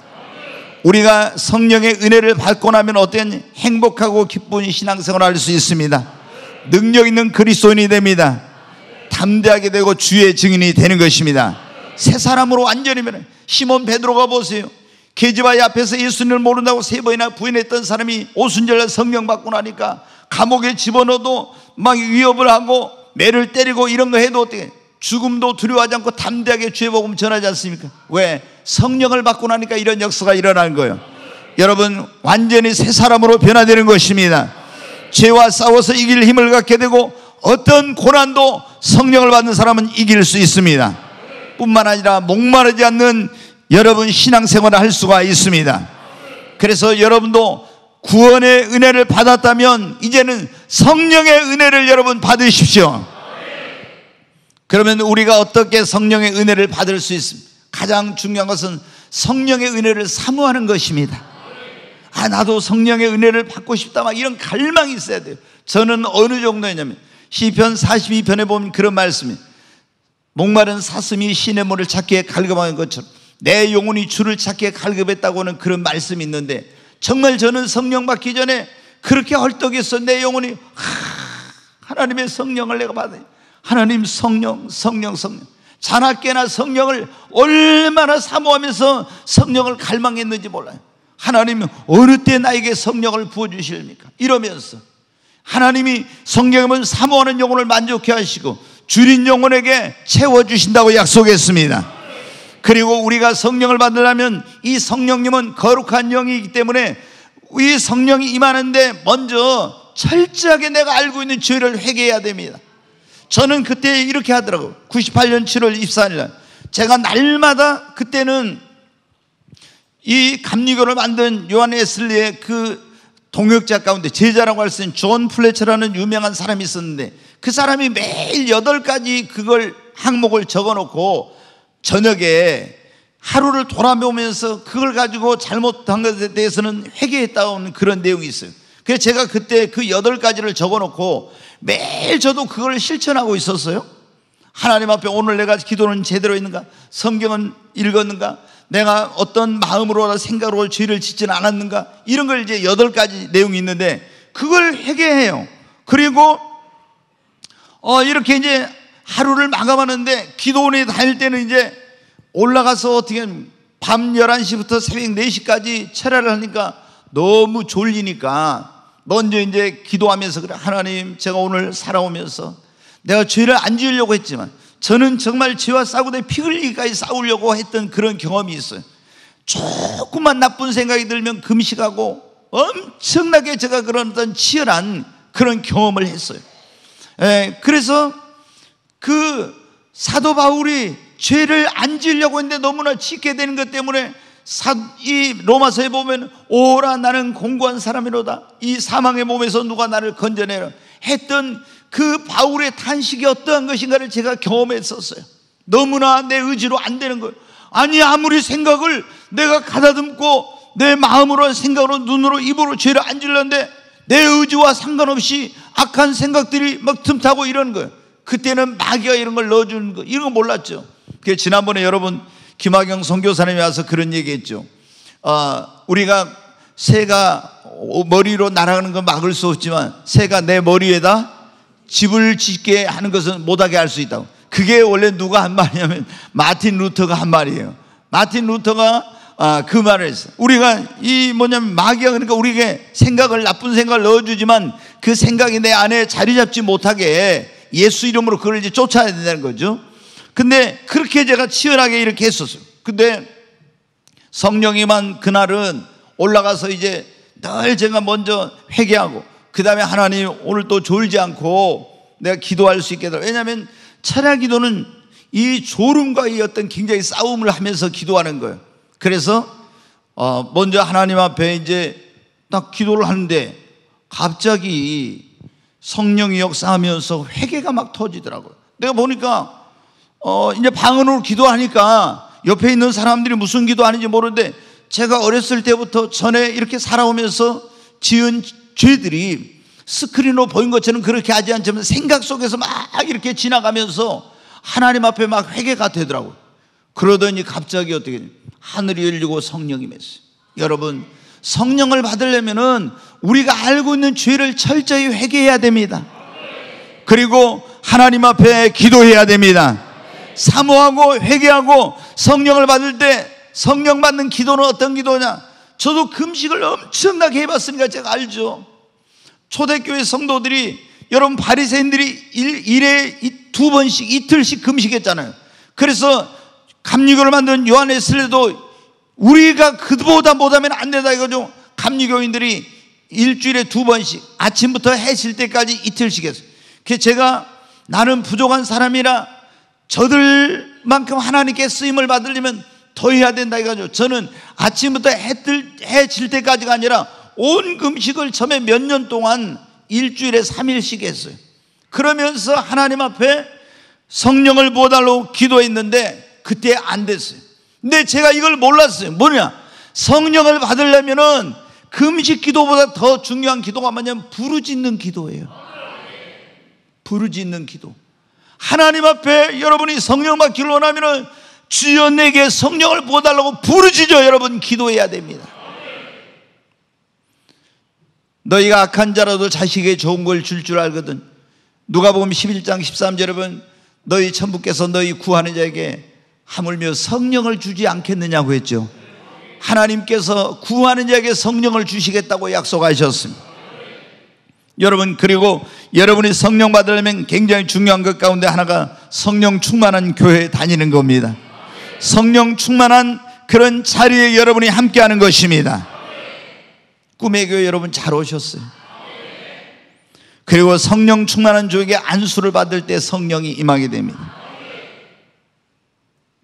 A: 우리가 성령의 은혜를 받고 나면 어떤 행복하고 기쁜 신앙생활을 할 수 있습니다. 능력 있는 그리스도인이 됩니다. 담대하게 되고 주의 증인이 되는 것입니다. 새 사람으로 완전히 변해. 시몬 베드로가 보세요. 계집아이 앞에서 예수님을 모른다고 3번이나 부인했던 사람이 오순절날 성령 받고 나니까 감옥에 집어넣어도 막 위협을 하고 매를 때리고 이런 거 해도 어떻게 죽음도 두려워하지 않고 담대하게 주의 복음 전하지 않습니까? 왜? 성령을 받고 나니까 이런 역사가 일어나는 거예요. 여러분, 완전히 새 사람으로 변화되는 것입니다. 죄와 싸워서 이길 힘을 갖게 되고 어떤 고난도 성령을 받는 사람은 이길 수 있습니다. 뿐만 아니라 목마르지 않는 여러분 신앙생활을 할 수가 있습니다. 그래서 여러분도 구원의 은혜를 받았다면 이제는 성령의 은혜를 여러분 받으십시오. 그러면 우리가 어떻게 성령의 은혜를 받을 수 있습니까? 가장 중요한 것은 성령의 은혜를 사모하는 것입니다. 나도 성령의 은혜를 받고 싶다, 막 이런 갈망이 있어야 돼요. 저는 어느 정도였냐면 시편 42편에 보면 그런 말씀이, 목마른 사슴이 시냇물을 찾기에 갈급한 것처럼 내 영혼이 주를 찾기에 갈급했다고는 그런 말씀이 있는데, 정말 저는 성령 받기 전에 그렇게 헐떡였어. 내 영혼이 하나님의 성령을 내가 받아요. 하나님 성령, 성령, 성령. 자나깨나 성령을 얼마나 사모하면서 성령을 갈망했는지 몰라요. 하나님 어느 때 나에게 성령을 부어주실입니까? 이러면서 하나님이 성령이면 사모하는 영혼을 만족해 하시고 줄인 영혼에게 채워주신다고 약속했습니다. 그리고 우리가 성령을 받으려면 이 성령님은 거룩한 영이기 때문에 이 성령이 임하는데 먼저 철저하게 내가 알고 있는 죄를 회개해야 됩니다. 저는 그때 이렇게 하더라고요. 98년 7월 24일 날 제가 날마다, 그때는 이 감리교를 만든 요한 웨슬리의 그 동역자 가운데 제자라고 할 수 있는 존 플래처라는 유명한 사람이 있었는데, 그 사람이 매일 8가지 그걸 항목을 적어놓고 저녁에 하루를 돌아보면서 그걸 가지고 잘못한 것에 대해서는 회개했다는 그런 내용이 있어요. 그래서 제가 그때 그 8가지를 적어놓고 매일 저도 그걸 실천하고 있었어요. 하나님 앞에 오늘 내가 기도는 제대로 했는가? 성경은 읽었는가? 내가 어떤 마음으로 생각으로 죄를 짓지는 않았는가? 이런 걸 이제 8가지 내용이 있는데 그걸 회개해요. 그리고 이렇게 이제 하루를 마감하는데, 기도원에 다닐 때는 이제 올라가서 어떻게 밤 11시부터 새벽 4시까지 철야를 하니까 너무 졸리니까 먼저 이제 기도하면서, 그래, 하나님, 제가 오늘 살아오면서 내가 죄를 안 지으려고 했지만 저는 정말 죄와 싸우고 피 흘리기까지 싸우려고 했던 그런 경험이 있어요. 조금만 나쁜 생각이 들면 금식하고 엄청나게 제가 그런 어떤 치열한 그런 경험을 했어요. 그래서 그 사도 바울이 죄를 안 지으려고 했는데 너무나 짓게 되는 것 때문에 이 로마서에 보면 오라 나는 공고한 사람이로다, 이 사망의 몸에서 누가 나를 건져내라 했던 그 바울의 탄식이 어떠한 것인가를 제가 경험했었어요. 너무나 내 의지로 안 되는 거예요. 아니, 아무리 생각을 내가 가다듬고 내 마음으로, 생각으로, 눈으로, 입으로 죄를 안 지으려는데 내 의지와 상관없이 악한 생각들이 막 틈타고 이러는 거예요. 그때는 마귀가 이런 걸 넣어주는 거, 이런 거 몰랐죠. 그래서 지난번에 여러분 김학영 선교사님이 와서 그런 얘기했죠. 우리가 새가 머리로 날아가는 건 막을 수 없지만 새가 내 머리에다 집을 짓게 하는 것은 못하게 할 수 있다고. 그게 원래 누가 한 말이냐면 마틴 루터가 한 말이에요. 마틴 루터가 그 말을 했어요. 우리가 마귀가 그러니까 우리에게 생각을, 나쁜 생각을 넣어주지만 그 생각이 내 안에 자리 잡지 못하게 예수 이름으로 그걸 이제 쫓아야 된다는 거죠. 근데 그렇게 제가 치열하게 이렇게 했었어요. 근데 성령이만 그날은 올라가서 이제 늘 제가 먼저 회개하고, 그 다음에 하나님 오늘 또 졸지 않고 내가 기도할 수 있게 해달라. 왜냐하면 철야 기도는 이 졸음과의 어떤 굉장히 싸움을 하면서 기도하는 거예요. 그래서 먼저 하나님 앞에 이제 딱 기도를 하는데 갑자기 성령이 역사하면서 회개가 막 터지더라고요. 내가 보니까 이제 방언으로 기도하니까 옆에 있는 사람들이 무슨 기도하는지 모르는데, 제가 어렸을 때부터 전에 이렇게 살아오면서 지은 죄들이 스크린으로 보인 것처럼 그렇게 하지 않지만 생각 속에서 막 이렇게 지나가면서 하나님 앞에 막 회개가 되더라고요. 그러더니 갑자기 어떻게 하늘이 열리고 성령이 맺어요. 여러분, 성령을 받으려면은 우리가 알고 있는 죄를 철저히 회개해야 됩니다. 그리고 하나님 앞에 기도해야 됩니다. 사모하고 회개하고 성령을 받을 때, 성령 받는 기도는 어떤 기도냐? 저도 금식을 엄청나게 해봤으니까 제가 알죠. 초대교회 성도들이 여러분 바리새인들이 일에 2번씩 이틀씩 금식했잖아요. 그래서 감리교를 만든 요한웨슬리도 우리가 그보다 못하면 안 된다 이거죠. 감리교인들이 일주일에 2번씩 아침부터 해 질 때까지 이틀씩 했어요. 그래서 제가 나는 부족한 사람이라 저들만큼 하나님께 쓰임을 받으려면 더 해야 된다 이거죠. 저는 아침부터 해 질 때까지가 아니라 온 금식을 처음에 몇 년 동안 일주일에 3일씩 했어요. 그러면서 하나님 앞에 성령을 부어달라고 기도했는데 그때 안 됐어요. 근데 제가 이걸 몰랐어요. 뭐냐? 성령을 받으려면은 금식 기도보다 더 중요한 기도가 뭐냐면 부르짖는 기도예요. 부르짖는 기도. 하나님 앞에 여러분이 성령 받기를 원하면은 주여 내게 성령을 부어달라고 부르짖어 여러분 기도해야 됩니다. 너희가 악한 자라도 자식에게 좋은 걸 줄 줄 알거든. 누가복음 11장 13절 여러분 너희 천부께서 너희 구하는 자에게 하물며 성령을 주지 않겠느냐고 했죠. 하나님께서 구하는 자에게 성령을 주시겠다고 약속하셨습니다. 여러분 그리고 여러분이 성령 받으려면 굉장히 중요한 것 가운데 하나가 성령 충만한 교회에 다니는 겁니다. 성령 충만한 그런 자리에 여러분이 함께하는 것입니다. 꿈의 교회 여러분 잘 오셨어요. 그리고 성령 충만한 교회에 안수를 받을 때 성령이 임하게 됩니다.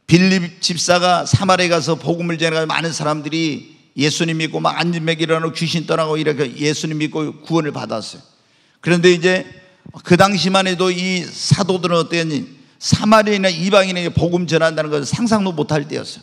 A: 빌립 집사가 사마리아에 가서 복음을 전해가지고 많은 사람들이 예수님 믿고 막 안진맥 일어나고 귀신 떠나고 이렇게 예수님 믿고 구원을 받았어요. 그런데 이제 그 당시만 해도 이 사도들은 어땠니? 사마리아나 이방인에게 복음 전한다는 것은 상상도 못할 때였어요.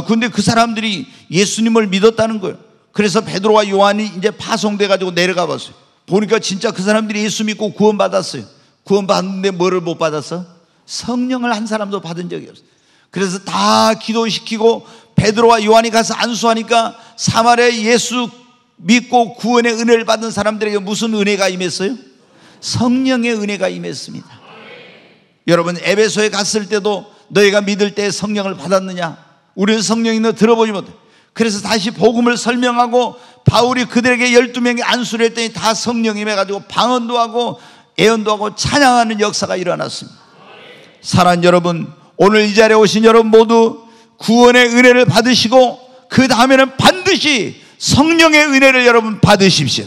A: 근데 그 사람들이 예수님을 믿었다는 거예요. 그래서 베드로와 요한이 이제 파송돼 가지고 내려가 봤어요. 보니까 진짜 그 사람들이 예수 믿고 구원 받았어요. 구원 받는데 뭐를 못 받았어? 성령을 한 사람도 받은 적이 없어요. 그래서 다 기도시키고 베드로와 요한이 가서 안수하니까 사마리아 예수 믿고 구원의 은혜를 받은 사람들에게 무슨 은혜가 임했어요? 성령의 은혜가 임했습니다. 여러분 에베소에 갔을 때도 너희가 믿을 때 성령을 받았느냐? 우리는 성령이 너 들어보지 못해. 그래서 다시 복음을 설명하고 바울이 그들에게 12명이 안수를 했더니 다 성령이 임해가지고 방언도 하고 예언도 하고 찬양하는 역사가 일어났습니다. 사랑하는 여러분, 오늘 이 자리에 오신 여러분 모두 구원의 은혜를 받으시고 그 다음에는 반드시 성령의 은혜를 여러분 받으십시오.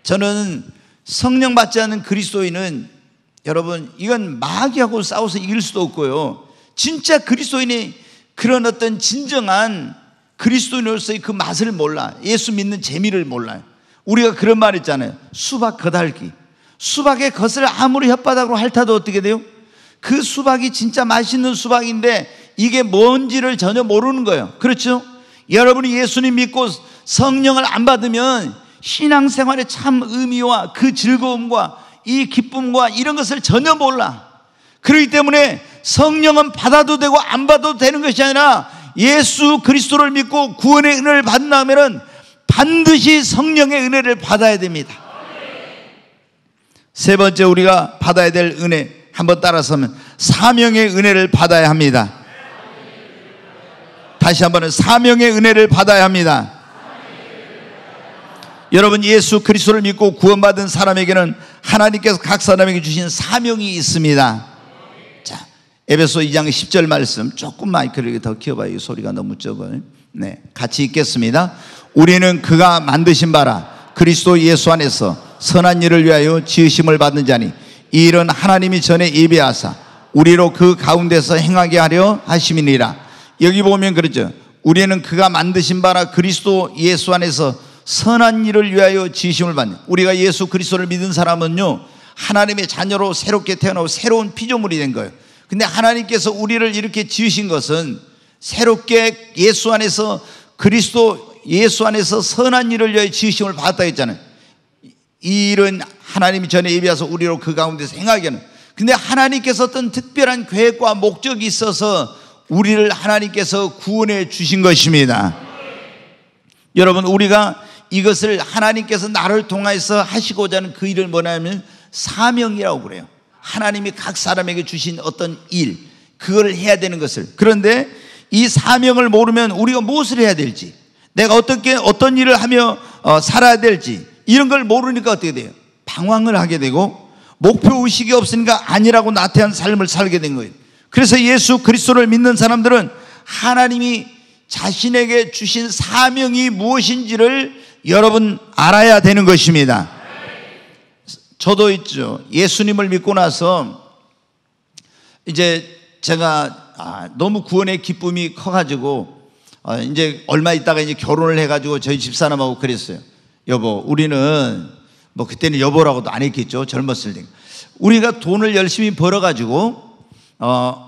A: 저는 성령 받지 않는 그리스도인은 여러분 이건 마귀하고 싸워서 이길 수도 없고요, 진짜 그리스도인이 그런 어떤 진정한 그리스도인으로서의 그 맛을 몰라. 예수 믿는 재미를 몰라요. 우리가 그런 말 있잖아요. 수박 겉핥기. 수박의 겉을 아무리 혓바닥으로 핥아도 어떻게 돼요? 그 수박이 진짜 맛있는 수박인데 이게 뭔지를 전혀 모르는 거예요. 그렇죠? 여러분이 예수님 믿고 성령을 안 받으면 신앙생활의 참 의미와 그 즐거움과 이 기쁨과 이런 것을 전혀 몰라. 그렇기 때문에 성령은 받아도 되고 안 받아도 되는 것이 아니라 예수 그리스도를 믿고 구원의 은혜를 받는다면 반드시 성령의 은혜를 받아야 됩니다. 세 번째 우리가 받아야 될 은혜 한번 따라서면 사명의 은혜를 받아야 합니다. 다시 한번 사명의 은혜를 받아야 합니다. 여러분 예수 그리스도를 믿고 구원받은 사람에게는 하나님께서 각 사람에게 주신 사명이 있습니다. 자, 에베소 2장 10절 말씀 조금 마이크를 더 키워봐요. 소리가 너무 적어요. 네, 같이 읽겠습니다. 우리는 그가 만드신 바라 그리스도 예수 안에서 선한 일을 위하여 지으심을 받는 자니 이 일은 하나님이 전에 예비하사 우리로 그 가운데서 행하게 하려 하심이니라. 여기 보면 그렇죠. 우리는 그가 만드신 바라 그리스도 예수 안에서 선한 일을 위하여 지으심을 받는, 우리가 예수 그리스도를 믿은 사람은요 하나님의 자녀로 새롭게 태어나고 새로운 피조물이 된 거예요. 근데 하나님께서 우리를 이렇게 지으신 것은 새롭게 예수 안에서 그리스도 예수 안에서 선한 일을 위하여 지으심을 받았다 했잖아요. 이 일은 하나님이 전에 예비하서 우리로 그 가운데서 행하게 하는. 근데 하나님께서 어떤 특별한 계획과 목적이 있어서 우리를 하나님께서 구원해 주신 것입니다. 여러분 우리가 이것을 하나님께서 나를 통해서 하시고자 하는 그 일을 뭐냐면 사명이라고 그래요. 하나님이 각 사람에게 주신 어떤 일, 그걸 해야 되는 것을. 그런데 이 사명을 모르면 우리가 무엇을 해야 될지, 내가 어떤 일을 하며 살아야 될지 이런 걸 모르니까 어떻게 돼요? 방황을 하게 되고 목표의식이 없으니까 아니라고 나태한 삶을 살게 된 거예요. 그래서 예수 그리스도를 믿는 사람들은 하나님이 자신에게 주신 사명이 무엇인지를 여러분 알아야 되는 것입니다. 저도 있죠. 예수님을 믿고 나서 이제 제가 너무 구원의 기쁨이 커가지고 이제 얼마 있다가 이제 결혼을 해가지고 저희 집사람하고 그랬어요. 여보, 우리는 뭐 그때는 여보라고도 안 했겠죠. 젊었을 때 우리가 돈을 열심히 벌어가지고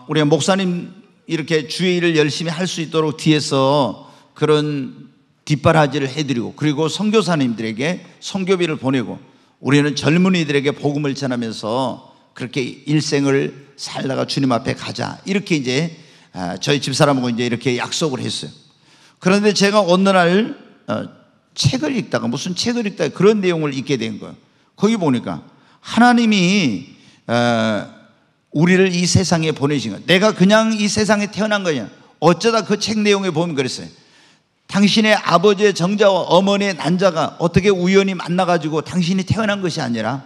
A: 우리가 목사님 이렇게 주의 일을 열심히 할 수 있도록 뒤에서 그런 뒷바라지를 해드리고, 그리고 선교사님들에게 선교비를 보내고, 우리는 젊은이들에게 복음을 전하면서 그렇게 일생을 살다가 주님 앞에 가자, 이렇게 이제 저희 집사람하고 이제 이렇게 약속을 했어요. 그런데 제가 어느 날 책을 읽다가, 무슨 책을 읽다가 그런 내용을 읽게 된 거예요. 거기 보니까 하나님이 우리를 이 세상에 보내신 거야. 내가 그냥 이 세상에 태어난 거냐. 어쩌다 그 책 내용에 보면 그랬어요. 당신의 아버지의 정자와 어머니의 난자가 어떻게 우연히 만나가지고 당신이 태어난 것이 아니라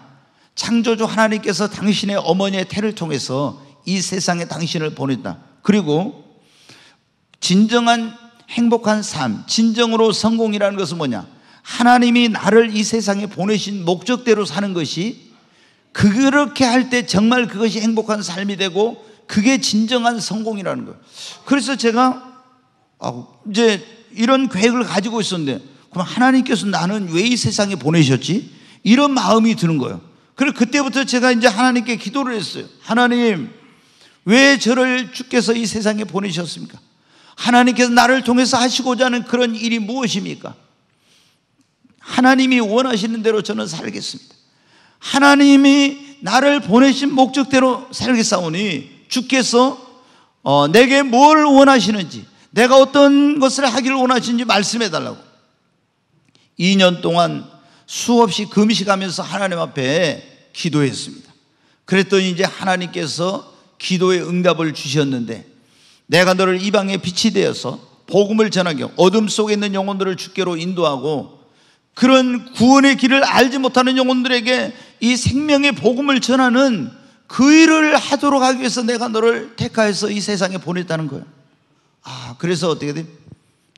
A: 창조주 하나님께서 당신의 어머니의 태를 통해서 이 세상에 당신을 보냈다. 그리고 진정한 행복한 삶, 진정으로 성공이라는 것은 뭐냐? 하나님이 나를 이 세상에 보내신 목적대로 사는 것이, 그렇게 할 때 정말 그것이 행복한 삶이 되고 그게 진정한 성공이라는 거예요. 그래서 제가 이제 이런 계획을 가지고 있었는데, 그럼 하나님께서 나는 왜 이 세상에 보내셨지? 이런 마음이 드는 거예요. 그래서 그때부터 제가 이제 하나님께 기도를 했어요. 하나님, 왜 저를 주께서 이 세상에 보내셨습니까? 하나님께서 나를 통해서 하시고자 하는 그런 일이 무엇입니까? 하나님이 원하시는 대로 저는 살겠습니다. 하나님이 나를 보내신 목적대로 살겠사오니 주께서 내게 뭘 원하시는지, 내가 어떤 것을 하기를 원하시는지 말씀해 달라고. 2년 동안 수없이 금식하면서 하나님 앞에 기도했습니다. 그랬더니 이제 하나님께서 기도의 응답을 주셨는데, 내가 너를 이방의 빛이 되어서 복음을 전하게 하고 어둠 속에 있는 영혼들을 주께로 인도하고, 그런 구원의 길을 알지 못하는 영혼들에게 이 생명의 복음을 전하는 그 일을 하도록 하기 위해서 내가 너를 택하여서 이 세상에 보냈다는 거예요. 그래서 어떻게 돼요?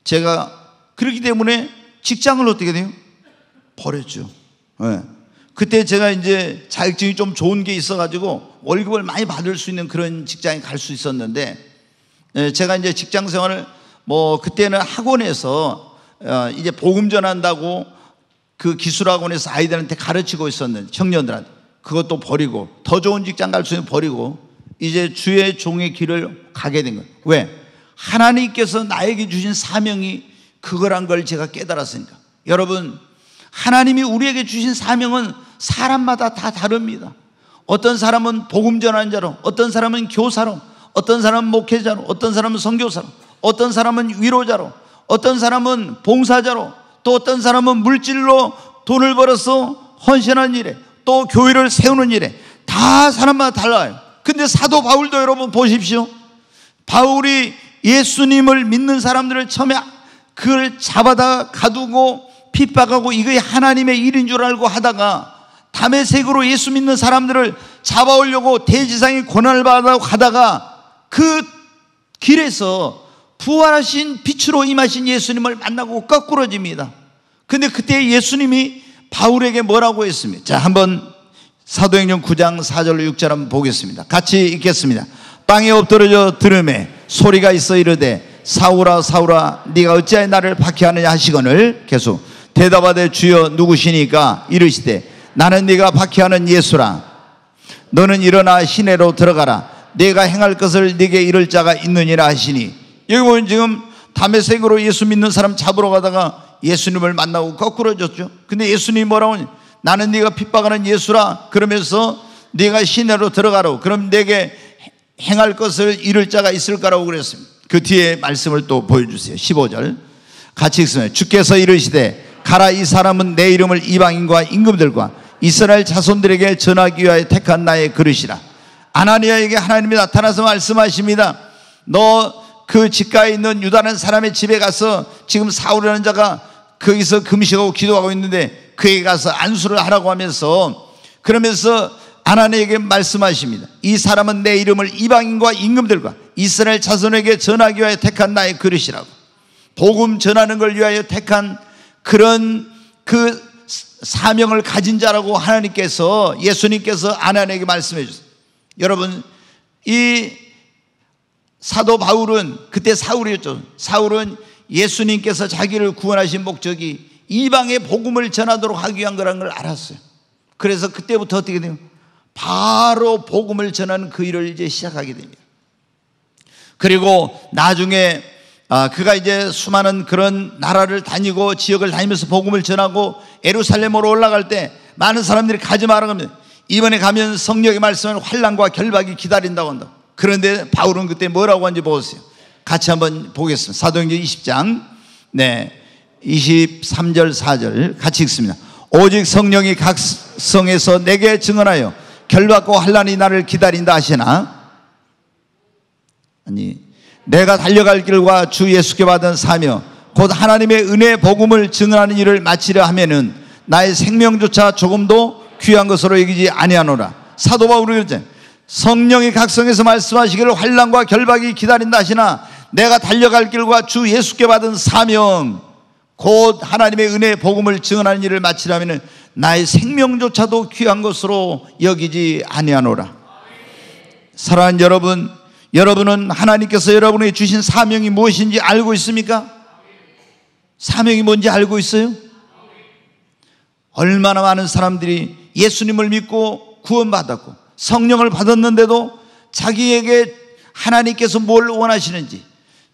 A: 제가 그렇기 때문에 직장을 어떻게 돼요? 버렸죠. 네. 그때 제가 이제 자격증이 좀 좋은 게 있어가지고 월급을 많이 받을 수 있는 그런 직장에 갈 수 있었는데, 제가 이제 직장 생활을 그때는 학원에서 이제 복음 전한다고 그 기술학원에서 아이들한테 가르치고 있었는데, 청년들한테 그것도 버리고 더 좋은 직장 갈 수 있는 버리고 이제 주의 종의 길을 가게 된 거예요. 왜? 하나님께서 나에게 주신 사명이 그거란 걸 제가 깨달았으니까. 여러분, 하나님이 우리에게 주신 사명은 사람마다 다 다릅니다. 어떤 사람은 복음 전하는 자로, 어떤 사람은 교사로, 어떤 사람은 목회자로, 어떤 사람은 선교사로, 어떤 사람은 위로자로, 어떤 사람은 봉사자로, 또 어떤 사람은 물질로 돈을 벌어서 헌신하는 일에, 또 교회를 세우는 일에, 다 사람마다 달라요. 근데 사도 바울도 여러분 보십시오. 바울이 예수님을 믿는 사람들을 처음에 그걸 잡아다 가두고 핍박하고 이게 하나님의 일인 줄 알고 하다가 다메섹으로 예수 믿는 사람들을 잡아오려고 대지상의 권한을 받아 가다가 그 길에서 부활하신 빛으로 임하신 예수님을 만나고 거꾸러집니다. 근데 그때 예수님이 바울에게 뭐라고 했습니까? 자, 한번 사도행전 9장 4절로 6절 한번 보겠습니다. 같이 읽겠습니다. 땅에 엎드러져 들음에 소리가 있어 이르되 사울아 사울아 네가 어찌하여 나를 박해하느냐 하시거늘 계속 대답하되 주여 누구시니까 이르시되 나는 네가 박해하는 예수라. 너는 일어나 시내로 들어가라. 네가 행할 것을 네게 이를 자가 있느니라 하시니, 여기 보면 지금 다메섹으로 예수 믿는 사람 잡으러 가다가 예수님을 만나고 거꾸러졌죠. 근데 예수님이 뭐라고 하냐? 나는 네가 핍박하는 예수라. 그러면서 네가 시내로 들어가라고. 그럼 네게 행할 것을 이룰 자가 있을까라고 그랬습니다. 그 뒤에 말씀을 또 보여주세요. 15절 같이 읽습니다. 주께서 이르시되 가라. 이 사람은 내 이름을 이방인과 임금들과 이스라엘 자손들에게 전하기 위하여 택한 나의 그릇이라. 아나니아에게 하나님이 나타나서 말씀하십니다. 너 그 집가에 있는 유다라는 사람의 집에 가서 지금 사울이라는 자가 거기서 금식하고 기도하고 있는데 그에게 가서 안수를 하라고 하면서 그러면서 아나니에게 말씀하십니다. 이 사람은 내 이름을 이방인과 임금들과 이스라엘 자손에게 전하기 위하여 택한 나의 그릇이라고. 복음 전하는 걸 위하여 택한 그런 그 사명을 가진 자라고 하나님께서, 예수님께서 아나니에게 말씀해 주셨어요. 여러분, 이 사도 바울은, 그때 사울이었죠. 사울은 예수님께서 자기를 구원하신 목적이 이방의 복음을 전하도록 하기 위한 거라는 걸 알았어요. 그래서 그때부터 어떻게 돼요? 바로 복음을 전하는 그 일을 이제 시작하게 됩니다. 그리고 나중에 그가 이제 수많은 그런 나라를 다니고 지역을 다니면서 복음을 전하고 예루살렘으로 올라갈 때 많은 사람들이 가지 마라 그러면, 이번에 가면 성령의 말씀은 환난과 결박이 기다린다고 한다. 그런데 바울은 그때 뭐라고 하는지 보세요. 같이 한번 보겠습니다. 사도행전 20장 23절 4절 같이 읽습니다. 오직 성령이 각 성에서 내게 증언하여 결박과 환난이 나를 기다린다 하시나, 아니 내가 달려갈 길과 주 예수께 받은 사명 곧 하나님의 은혜 복음을 증언하는 일을 마치려 하면은 나의 생명조차 조금도 귀한 것으로 여기지 아니하노라. 사도 바울이 그랬잖아요. 성령이 각성에서 말씀하시기를 환난과 결박이 기다린다 하시나 내가 달려갈 길과 주 예수께 받은 사명 곧 하나님의 은혜 복음을 증언하는 일을 마치려면 나의 생명조차도 귀한 것으로 여기지 아니하노라. 사랑하는 여러분, 여러분은 하나님께서 여러분에게 주신 사명이 무엇인지 알고 있습니까? 사명이 뭔지 알고 있어요? 얼마나 많은 사람들이 예수님을 믿고 구원받았고 성령을 받았는데도 자기에게 하나님께서 뭘 원하시는지,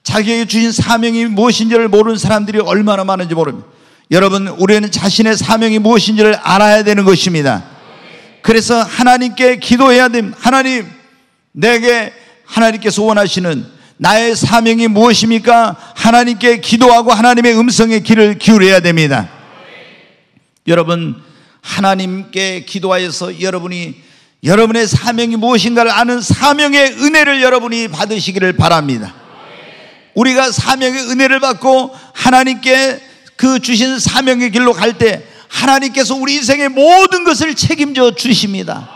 A: 자기에게 주신 사명이 무엇인지를 모르는 사람들이 얼마나 많은지 모릅니다. 여러분, 우리는 자신의 사명이 무엇인지를 알아야 되는 것입니다. 그래서 하나님께 기도해야 됩니다. 하나님, 내게 하나님께서 원하시는 나의 사명이 무엇입니까? 하나님께 기도하고 하나님의 음성의 귀를 기울여야 됩니다. 여러분, 하나님께 기도하여서 여러분의 사명이 무엇인가를 아는 사명의 은혜를 여러분이 받으시기를 바랍니다. 우리가 사명의 은혜를 받고 하나님께 그 주신 사명의 길로 갈 때 하나님께서 우리 인생의 모든 것을 책임져 주십니다.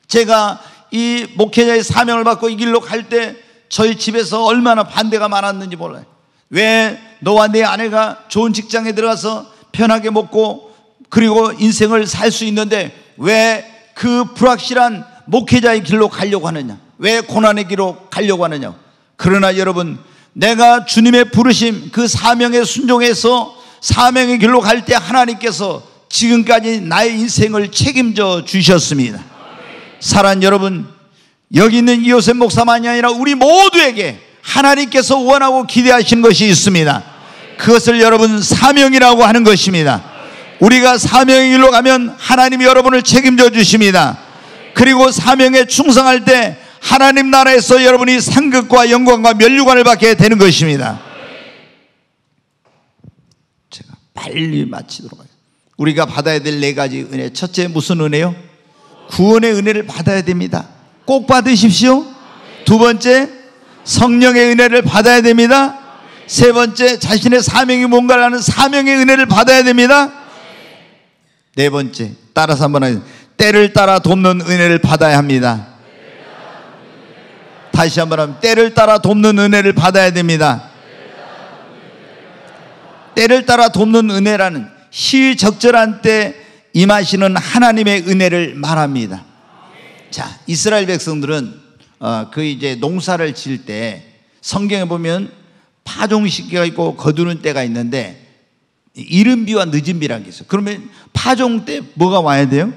A: 제가 이 목회자의 사명을 받고 이 길로 갈 때 저희 집에서 얼마나 반대가 많았는지 몰라요. 왜 너와 내 아내가 좋은 직장에 들어가서 편하게 먹고 그리고 인생을 살 수 있는데 왜 그 불확실한 목회자의 길로 가려고 하느냐, 왜 고난의 길로 가려고 하느냐. 그러나 여러분, 내가 주님의 부르심 그 사명에 순종해서 사명의 길로 갈 때 하나님께서 지금까지 나의 인생을 책임져 주셨습니다. 사랑하는 여러분, 여기 있는 이호셉 목사만이 아니라 우리 모두에게 하나님께서 원하고 기대하신 것이 있습니다. 그것을 여러분 사명이라고 하는 것입니다. 우리가 사명의 길로 가면 하나님이 여러분을 책임져 주십니다. 그리고 사명에 충성할 때 하나님 나라에서 여러분이 상급과 영광과 면류관을 받게 되는 것입니다. 제가 빨리 마치도록 하겠습니다. 우리가 받아야 될 4가지 은혜. 첫째, 무슨 은혜요? 구원의 은혜를 받아야 됩니다. 꼭 받으십시오. 두 번째, 성령의 은혜를 받아야 됩니다. 세 번째, 자신의 사명이 뭔가를 아는 사명의 은혜를 받아야 됩니다. 네 번째, 따라서 한번 하겠습니다. 때를 따라 돕는 은혜를 받아야 합니다. 다시 한번 하면 때를 따라 돕는 은혜를 받아야 됩니다. 때를 따라 돕는 은혜라는 시적절한 때 임하시는 하나님의 은혜를 말합니다. 자, 이스라엘 백성들은 그 이제 농사를 지을 때 성경에 보면 파종 시기가 있고 거두는 때가 있는데 이른 비와 늦은 비라는 게 있어요. 그러면 파종 때 뭐가 와야 돼요?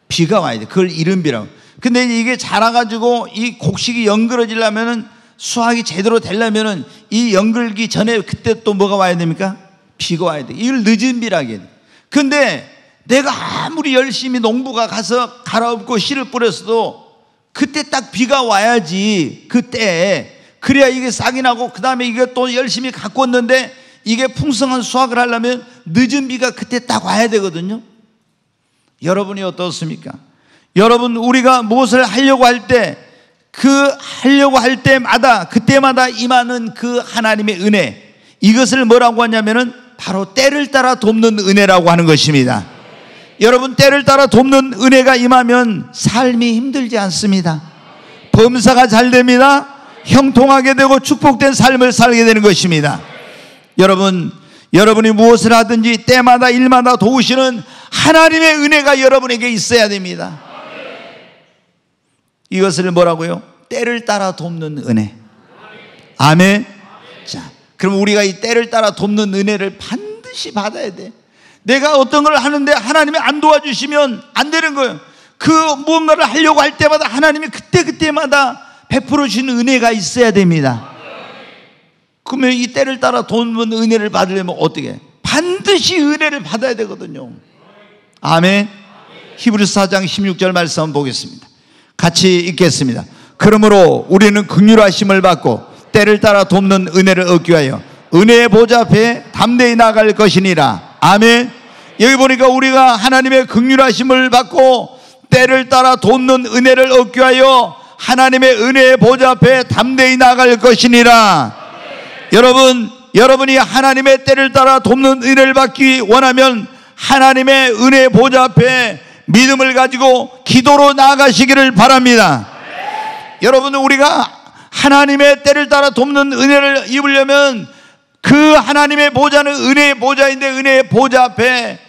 A: 비가 와야 돼요. 그걸 이른 비라고. 근데 이게 자라가지고 이 곡식이 연그러지려면은 수확이 제대로 되려면은 이 연글기 전에 그때 또 뭐가 와야 됩니까? 비가 와야 돼. 이걸 늦은 비라고 해요. 근데 내가 아무리 열심히 농부가 가서 갈아엎고 씨를 뿌렸어도 그때 딱 비가 와야지. 그때 그래야 이게 싹이 나고 그 다음에 이게 또 열심히 가꿨는데 이게 풍성한 수확을 하려면 늦은 비가 그때 딱 와야 되거든요. 여러분이 어떻습니까? 여러분, 우리가 무엇을 하려고 할 때 하려고 할 때마다 그때마다 임하는 그 하나님의 은혜, 이것을 뭐라고 하냐면은 바로 때를 따라 돕는 은혜라고 하는 것입니다. 여러분, 때를 따라 돕는 은혜가 임하면 삶이 힘들지 않습니다. 범사가 잘 됩니다. 형통하게 되고 축복된 삶을 살게 되는 것입니다. 여러분이 무엇을 하든지 때마다 일마다 도우시는 하나님의 은혜가 여러분에게 있어야 됩니다. 이것을 뭐라고요? 때를 따라 돕는 은혜. 아멘. 자, 그럼 우리가 이 때를 따라 돕는 은혜를 반드시 받아야 돼. 내가 어떤 걸 하는데 하나님이 안 도와주시면 안 되는 거예요. 그 무언가를 하려고 할 때마다 하나님이 그때마다 베풀어 주시는 은혜가 있어야 됩니다. 그러면 이 때를 따라 돕는 은혜를 받으려면 어떻게 해? 반드시 은혜를 받아야 되거든요. 아멘. 히브리서 4장 16절 말씀 한번 보겠습니다. 같이 읽겠습니다. 그러므로 우리는 긍휼하심을 받고 때를 따라 돕는 은혜를 얻기 위하여 은혜의 보좌 앞에 담대히 나아갈 것이니라. 아멘. 여기 보니까 우리가 하나님의 긍휼하심을 받고 때를 따라 돕는 은혜를 얻기 위하여 하나님의 은혜의 보좌 앞에 담대히 나아갈 것이니라. 여러분이 하나님의 때를 따라 돕는 은혜를 받기 원하면 하나님의 은혜의 보좌 앞에 믿음을 가지고 기도로 나아가시기를 바랍니다. 여러분은 우리가 하나님의 때를 따라 돕는 은혜를 입으려면 그 하나님의 보좌는 은혜의 보좌인데 은혜의 보좌 앞에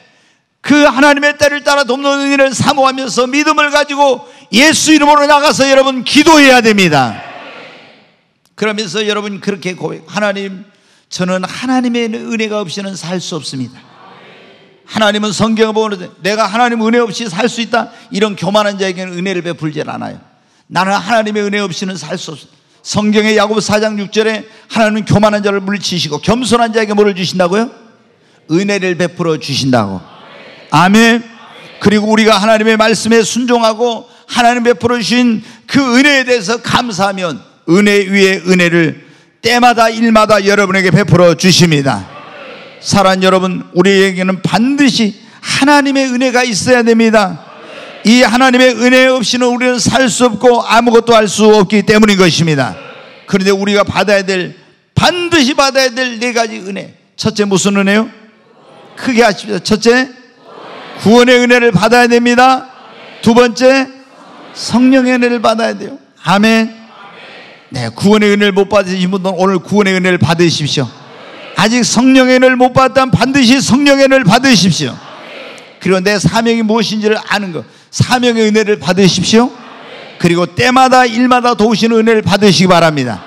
A: 그 하나님의 때를 따라 돕는 은혜를 사모하면서 믿음을 가지고 예수 이름으로 나가서 여러분 기도해야 됩니다. 그러면서 여러분 그렇게 고백, 하나님, 저는 하나님의 은혜가 없이는 살 수 없습니다. 하나님은 성경을 보는데 내가 하나님 은혜 없이 살 수 있다, 이런 교만한 자에게는 은혜를 베풀지 않아요. 나는 하나님의 은혜 없이는 살 수 없습니다. 성경의 야고보서 4장 6절에 하나님은 교만한 자를 물리치시고 겸손한 자에게 뭐를 주신다고요? 은혜를 베풀어 주신다고. 아멘. 그리고 우리가 하나님의 말씀에 순종하고 하나님 베풀어 주신 그 은혜에 대해서 감사하면 은혜 위에 은혜를 때마다 일마다 여러분에게 베풀어 주십니다. 사랑하는 여러분, 우리에게는 반드시 하나님의 은혜가 있어야 됩니다. 이 하나님의 은혜 없이는 우리는 살 수 없고 아무것도 할 수 없기 때문인 것입니다. 그런데 우리가 반드시 받아야 될 네 가지 은혜. 첫째, 무슨 은혜요? 크게 하십시오. 첫째, 구원의 은혜를 받아야 됩니다. 두 번째, 성령의 은혜를 받아야 돼요. 아멘. 네, 구원의 은혜를 못 받으신 분들은 오늘 구원의 은혜를 받으십시오. 아직 성령의 은혜를 못 받았다면 반드시 성령의 은혜를 받으십시오. 그리고 내 사명이 무엇인지를 아는 것, 사명의 은혜를 받으십시오. 그리고 때마다 일마다 도우시는 은혜를 받으시기 바랍니다.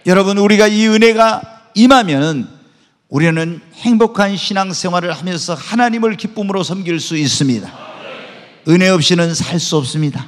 A: 여러분, 우리가 이 은혜가 임하면 우리는 행복한 신앙생활을 하면서 하나님을 기쁨으로 섬길 수 있습니다. 은혜 없이는 살 수 없습니다.